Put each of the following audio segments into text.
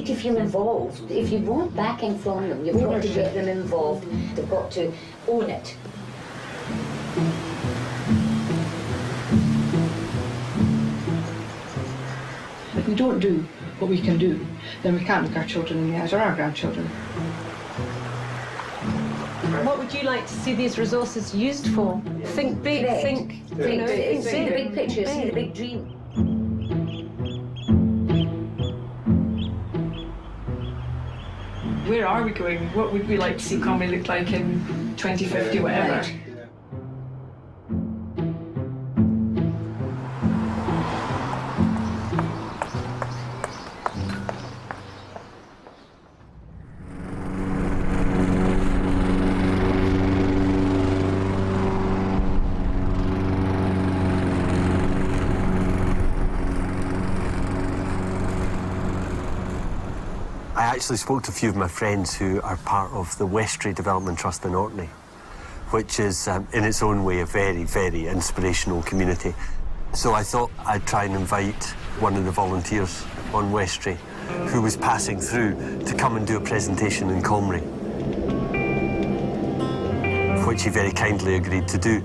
to feel involved. If you want backing from them, you've got to get them involved. They've got to own it. If we don't do what we can do, then we can't look our children in the eyes or our grandchildren. What would you like to see these resources used for? Think big, think big, big. see the big picture, see the big dream. Where are we going? What would we like to see Comrie look like in 2050, whatever? Right. I actually spoke to a few of my friends who are part of the Comrie Development Trust in Orkney, which is, in its own way, a very, very inspirational community. So I thought I'd try and invite one of the volunteers on Comrie who was passing through to come and do a presentation in Comrie, which he very kindly agreed to do.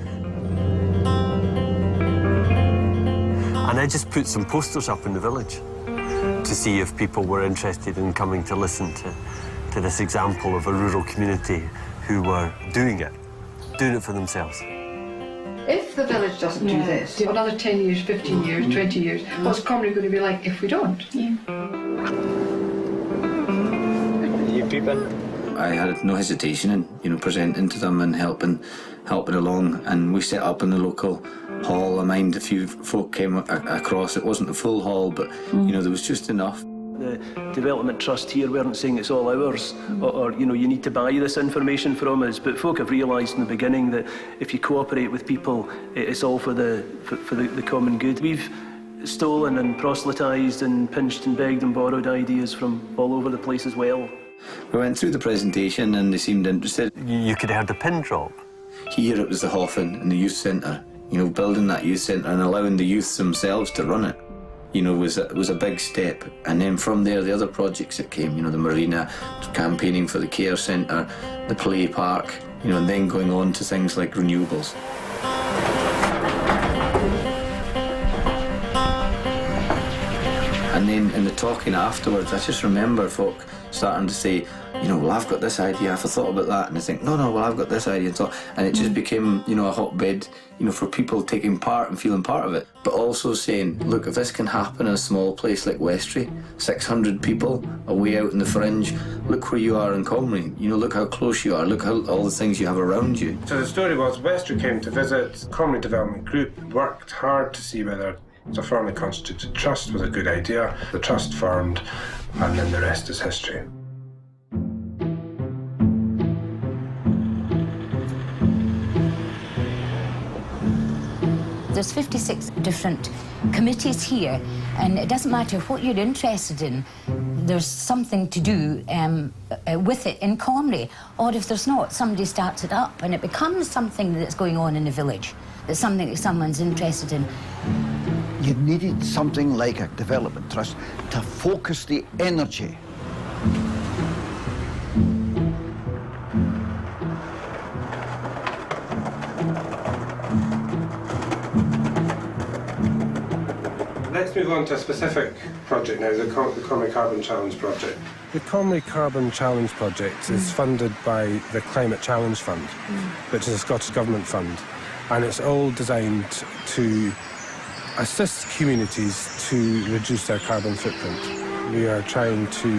And I just put some posters up in the village to see if people were interested in coming to listen to this example of a rural community who were doing it for themselves. If the village doesn't do this, another 10 years, 15 years, 20 years, what's Comrie going to be like if we don't? You people? I had no hesitation in, presenting to them and helping along, and we set up in the local hall. I mind a few folk came across. It wasn't a full hall, but there was just enough. The Development Trust here weren't saying it's all ours, or you need to buy this information from us, but folk have realised in the beginning that if you cooperate with people, it's all for the common good. We've stolen and proselytised and pinched and begged and borrowed ideas from all over the place as well. We went through the presentation and they seemed interested. You could have heard the pin drop. Here it was the Hoffin and the youth centre. Building that youth centre and allowing the youths themselves to run it, was a big step. And then from there, the other projects that came, the marina, campaigning for the care centre, the play park, and then going on to things like renewables. And then in the talking afterwards, I just remember folk starting to say, well, I've got this idea, I've thought about that, and I think, no, well, I've got this idea, and it just became, a hotbed, for people taking part and feeling part of it, but also saying, look, if this can happen in a small place like Comrie, 600 people away out in the fringe, look where you are in Comrie, look how close you are, look how all the things you have around you. So the story was, Comrie came to visit, Comrie Development Group worked hard to see whether a firmly constituted trust was a good idea. The trust formed, and then the rest is history. There's 56 different committees here, and it doesn't matter what you're interested in, there's something to do with it in Comrie. Or if there's not, somebody starts it up and it becomes something that's going on in the village. It's something that someone's interested in. You needed something like a development trust to focus the energy. Let's move on to a specific project now, the Comrie Carbon Challenge project. The Comrie Carbon Challenge project is funded by the Climate Challenge Fund, which is a Scottish Government fund, and it's all designed to assist communities to reduce their carbon footprint. We are trying to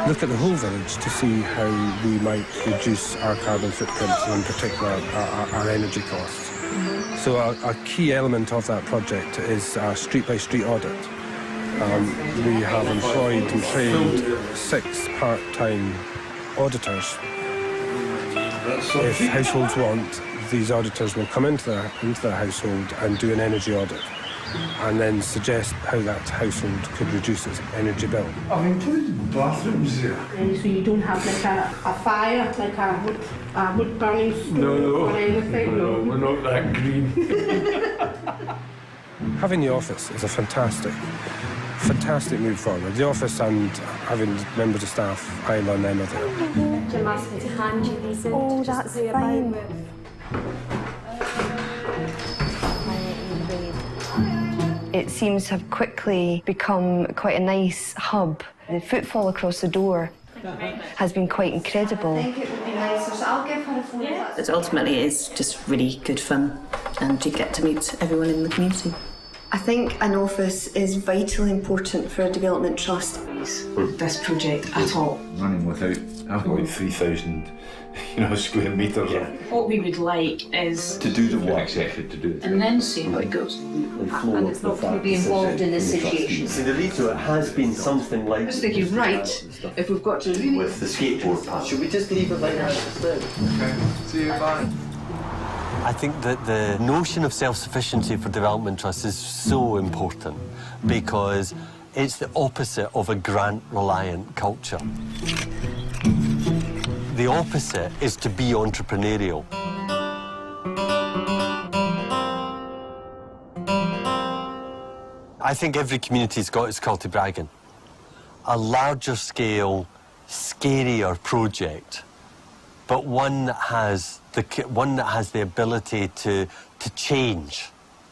look at the whole village to see how we might reduce our carbon footprint, and in particular our energy costs. So a key element of that project is a street-by-street audit. We have employed and trained 6 part-time auditors. If households want, these auditors will come into their household and do an energy audit, and then suggest how that household could reduce its energy bill. I've included bathrooms here. So you don't have like a fire, like a wood burning stove or anything? No, we're not that green. Having the office is a fantastic fantastic move forward. The office and having members of staff, I learn them are there. Jim asked me to hand you these in. Oh, that's fine. It seems to have quickly become quite a nice hub. The footfall across the door has been quite incredible. I think it would be nicer, so I'll give her a phone. But ultimately it's just really good fun and you get to meet everyone in the community. I think an office is vitally important for a development trust. This project at all. Running without about 3,000, square metres. What we would like is To do the work. Exactly, to do it. and then see how it goes. And it's not going to be involved in this situation. See, the veto, it has been something like I was thinking, right, if we've got to really... with the skateboard path. Should we just leave it like that instead? See you, bye. I think that the notion of self-sufficiency for development trusts is so important because it's the opposite of a grant-reliant culture. The opposite is to be entrepreneurial. I think every community's got its cultibraggin. A larger scale, scarier project, but one that has the ability to change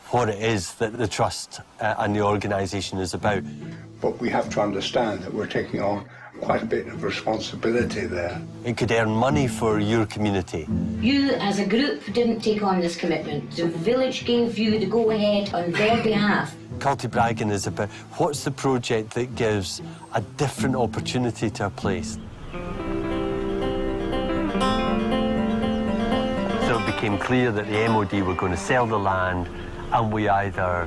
what it is that the trust and the organisation is about. But we have to understand that we're taking on quite a bit of responsibility there. It could earn money for your community. You, as a group, didn't take on this commitment. The village gave you the go-ahead on their behalf. Cultibraggin is about what's the project that gives a different opportunity to a place. So it became clear that the MOD were going to sell the land, and we either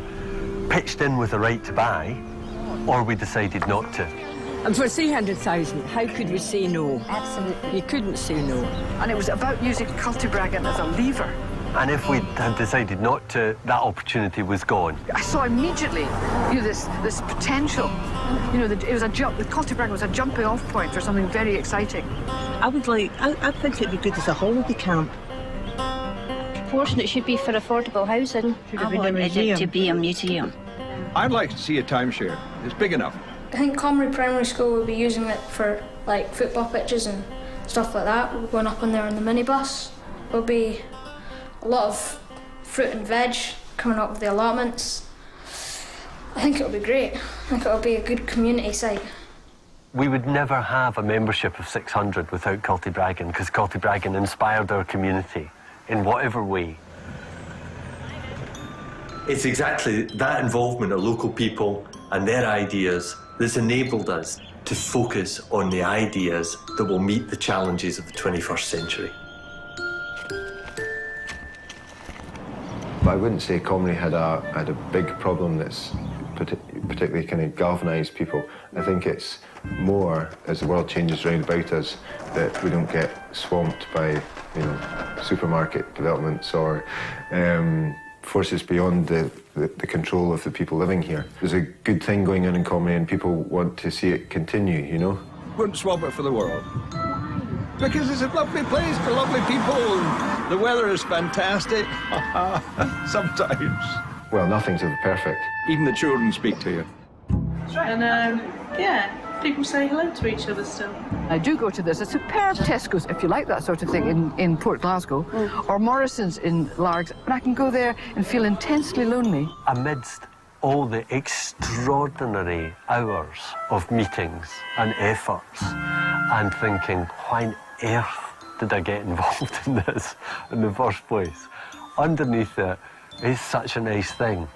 pitched in with a right to buy, or we decided not to. And for 300,000, how could we say no? Absolutely. You couldn't say no. And it was about using cultibraggin as a lever. And if we had decided not to, that opportunity was gone. I saw immediately, this potential. It was a jump. The cultibraggin was a jumping-off point for something very exciting. I think it'd be good as a holiday camp. Proportion it should be for affordable housing. I wanted it to be a museum. I'd like to see a timeshare. It's big enough. I think Comrie Primary School will be using it for like football pitches and stuff like that. We're going up in there on the minibus. There'll be a lot of fruit and veg coming up with the allotments. I think it'll be great. I think it'll be a good community site. We would never have a membership of 600 without Cultibraggin, because Cultibraggin inspired our community in whatever way. It's exactly that involvement of local people and their ideas that's enabled us to focus on the ideas that will meet the challenges of the 21st century. But I wouldn't say Comrie had a big problem that's particularly kind of galvanised people. I think it's more, as the world changes round about us, that we don't get swamped by, supermarket developments or forces beyond the control of the people living here. There's a good thing going on in Comrie and people want to see it continue, Wouldn't swap it for the world. Because it's a lovely place for lovely people. And the weather is fantastic. Sometimes. Well, nothing's ever perfect. Even the children speak to you. And people say hello to each other still. I do go to this. A superb Tesco's, if you like that sort of thing, in Port Glasgow, or Morrison's in Largs. But I can go there and feel intensely lonely. Amidst all the extraordinary hours of meetings and efforts, and thinking, why on earth did I get involved in this in the first place? Underneath it is such a nice thing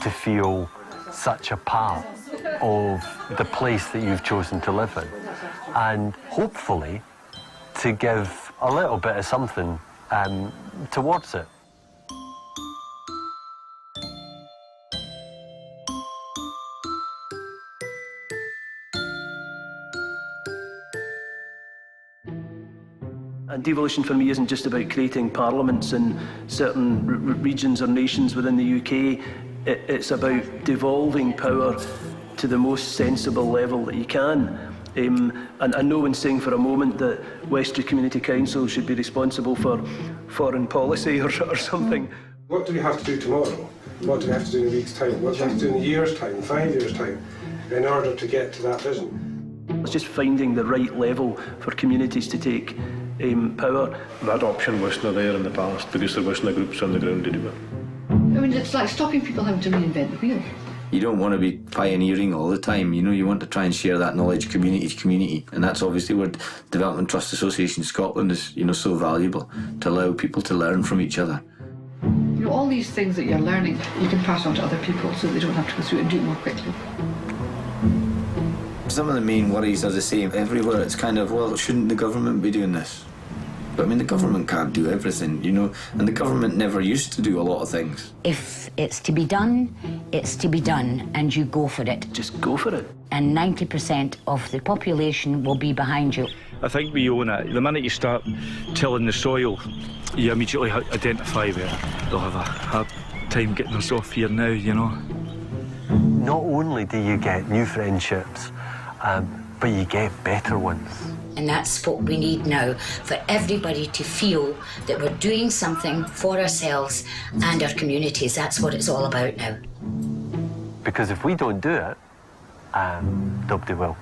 to feel such a part of the place that you've chosen to live in, and hopefully to give a little bit of something towards it. And devolution for me isn't just about creating parliaments in certain regions or nations within the UK. It's about devolving power to the most sensible level that you can. And no one's saying for a moment that Westray Community Council should be responsible for foreign policy or something. What do we have to do tomorrow? What do we have to do in a week's time? What do we have to do in a year's time, 5 years' time? in order to get to that vision. It's just finding the right level for communities to take power. That option wasn't there in the past because there wasn't groups on the ground to do it. I mean, it's like stopping people having to reinvent the wheel. You don't want to be pioneering all the time, you know, you want to try and share that knowledge community to community, and that's obviously where Development Trust Association Scotland is, you know, so valuable, to allow people to learn from each other. You know, all these things that you're learning, you can pass on to other people so they don't have to go through it and do it more quickly. Some of the main worries are the same everywhere. It's kind of, well, shouldn't the government be doing this? But I mean, the government can't do everything, you know, and the government never used to do a lot of things. If it's to be done, it's to be done, and you go for it. Just go for it. And 90% of the population will be behind you. I think we own it. The minute you start tilling the soil, you immediately identify where they'll have a hard time getting us off here now, you know. Not only do you get new friendships, but you get better ones. And that's what we need now, for everybody to feel that we're doing something for ourselves and our communities. That's what it's all about now. Because if we don't do it, nobody will.